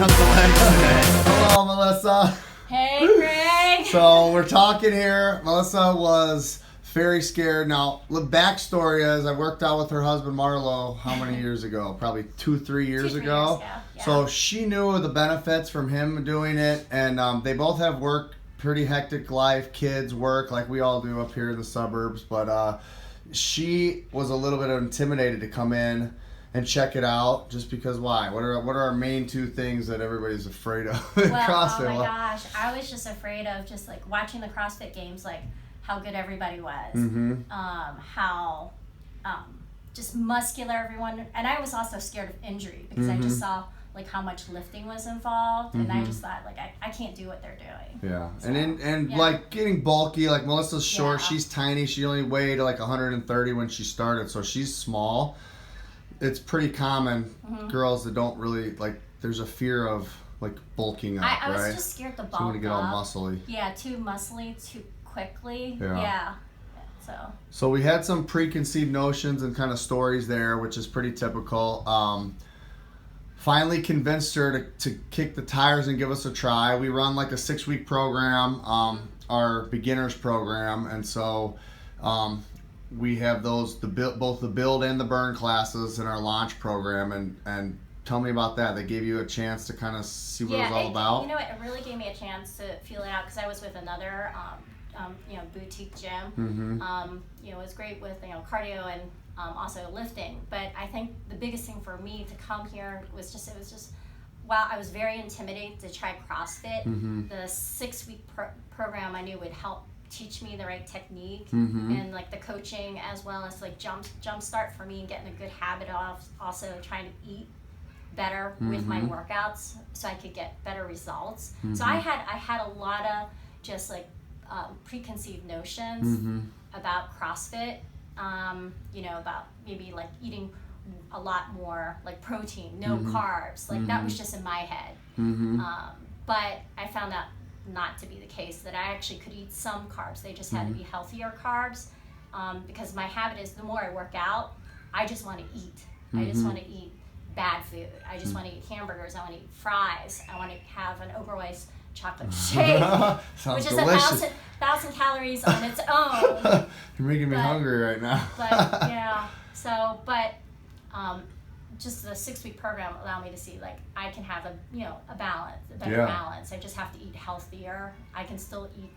up the legs today. Hello, Melissa. Hey, Greg. So we're talking here. Melissa was very scared. Now, the backstory is I worked out with her husband Marlo how many years ago? Probably 2-3 years ago. Yeah. So she knew the benefits from him doing it, and they both have work, pretty hectic life, kids, work, like we all do up here in the suburbs. But she was a little bit intimidated to come in and check it out, just because why? What are our main two things that everybody's afraid of in Well, CrossFit? oh my gosh, I was just afraid of just like watching the CrossFit Games, like how good everybody was, how just muscular everyone, and I was also scared of injury because I just saw like how much lifting was involved, and I just thought like I can't do what they're doing. Yeah, So, and like getting bulky, like Melissa's short, Yeah. she's tiny, she only weighed like 130 when she started, so she's small. It's pretty common, girls that don't really, like, there's a fear of like bulking up, I right? was just scared to bulk So when you get all up. muscly. Yeah, too muscly, too quickly. Yeah. So. So we had some preconceived notions and kind of stories there, which is pretty typical. Finally convinced her to kick the tires and give us a try. We run like a 6-week program, our beginners program, and so we have both the build and the burn classes in our launch program. And tell me about that. They gave you a chance to kind of see what it was all about. You know what? It really gave me a chance to feel it out because I was with another, boutique gym. It was great with cardio and also lifting. But I think the biggest thing for me to come here was just while I was very intimidated to try CrossFit, the 6-week program I knew would help teach me the right technique and like the coaching, as well as like jump start for me and getting a good habit of also trying to eat better with my workouts so I could get better results. So I had a lot of just like preconceived notions about CrossFit, about maybe like eating a lot more like protein, no carbs, like that was just in my head. But I found that not to be the case, that I actually could eat some carbs. They just had to be healthier carbs, because my habit is the more I work out, I just want to eat. I just want to eat bad food. I just want to eat hamburgers. I want to eat fries. I want to have an Oberweis chocolate shake, which is delicious. 1,000 calories on its own. You're making me hungry right now. Just the 6-week program allowed me to see like I can have a balance, a better balance. I just have to eat healthier. I can still eat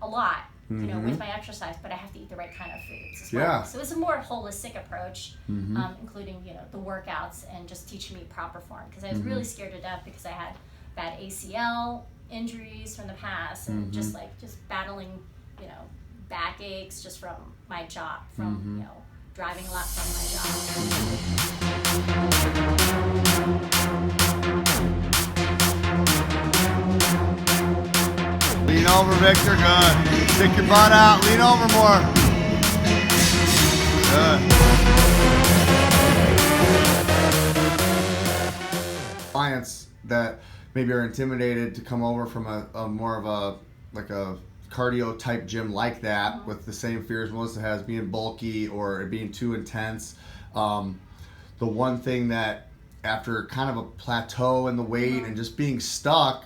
a lot, with my exercise, but I have to eat the right kind of foods as well. So it's a more holistic approach, including the workouts and just teaching me proper form, because I was really scared to death because I had bad ACL injuries from the past and just battling back aches just from my job, from driving a lot from my job. Lean over, Victor. Good. Stick your butt out. Lean over more. Good. Clients that maybe are intimidated to come over from a more of a cardio type gym like that, with the same fears Melissa has, being bulky or it being too intense. The one thing that after kind of a plateau in the weight and just being stuck,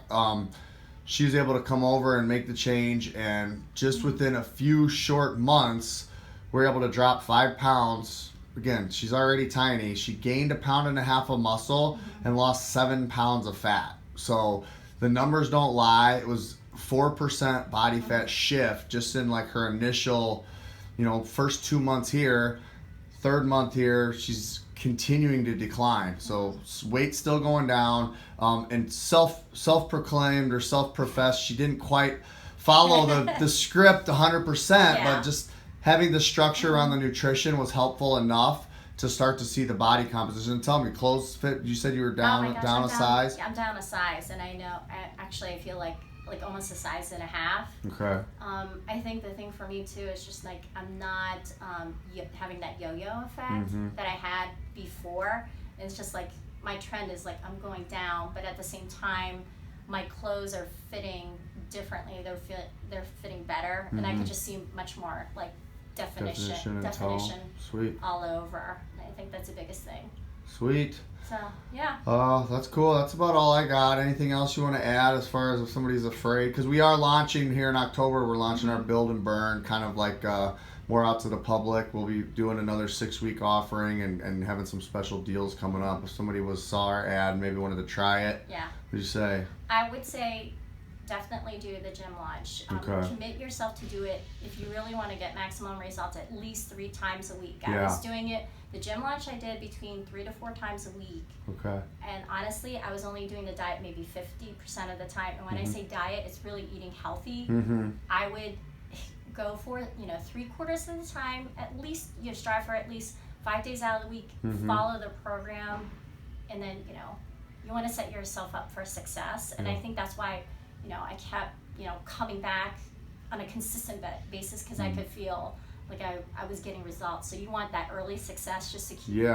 she was able to come over and make the change, and just within a few short months we're able to drop 5 pounds. Again, she's already tiny. She gained 1.5 pounds of muscle and lost 7 pounds of fat. So the numbers don't lie. It was 4% body fat shift just in like her initial, first 2 months here. 3rd month here, she's continuing to decline. So weight's still going down, and self-proclaimed or self-professed, she didn't quite follow the script 100%, but just having the structure around the nutrition was helpful enough to start to see the body composition. Tell me, clothes fit, you said you were down a size? Yeah, I'm down a size, and I know, I feel like almost a size and a half. Okay. I think the thing for me too is just like I'm not having that yo-yo effect that I had before. It's just like my trend is like I'm going down, but at the same time my clothes are fitting differently. They're fitting better, and I could just see much more like definition Sweet. all over. And I think that's the biggest thing. Sweet. So yeah. That's cool. That's about all I got. Anything else you want to add as far as if somebody's afraid? Because we are launching here in October. We're launching our Build and Burn, kind of like more out to the public. We'll be doing another 6-week offering and having some special deals coming up. If somebody saw our ad, maybe wanted to try it. Yeah. What would you say? I would say definitely do the gym launch. Okay. Commit yourself to do it if you really want to get maximum results at least 3 times a week. I Yeah. was doing it, the gym launch I did between 3 to 4 times a week. Okay. And honestly, I was only doing the diet maybe 50% of the time. And when I say diet, it's really eating healthy. I would go for, 3/4 of the time, at least, strive for at least 5 days out of the week, follow the program, and then, you want to set yourself up for success. And I think that's why, I kept, coming back on a consistent basis because I could feel like I was getting results. So you want that early success just to keep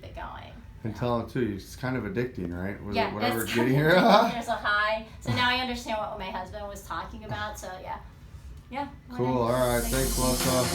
it going. And tell them too, it's kind of addicting, right? Whatever it's getting here. there's a high. So now I understand what my husband was talking about. So yeah. Cool. All right. Thanks, Melissa.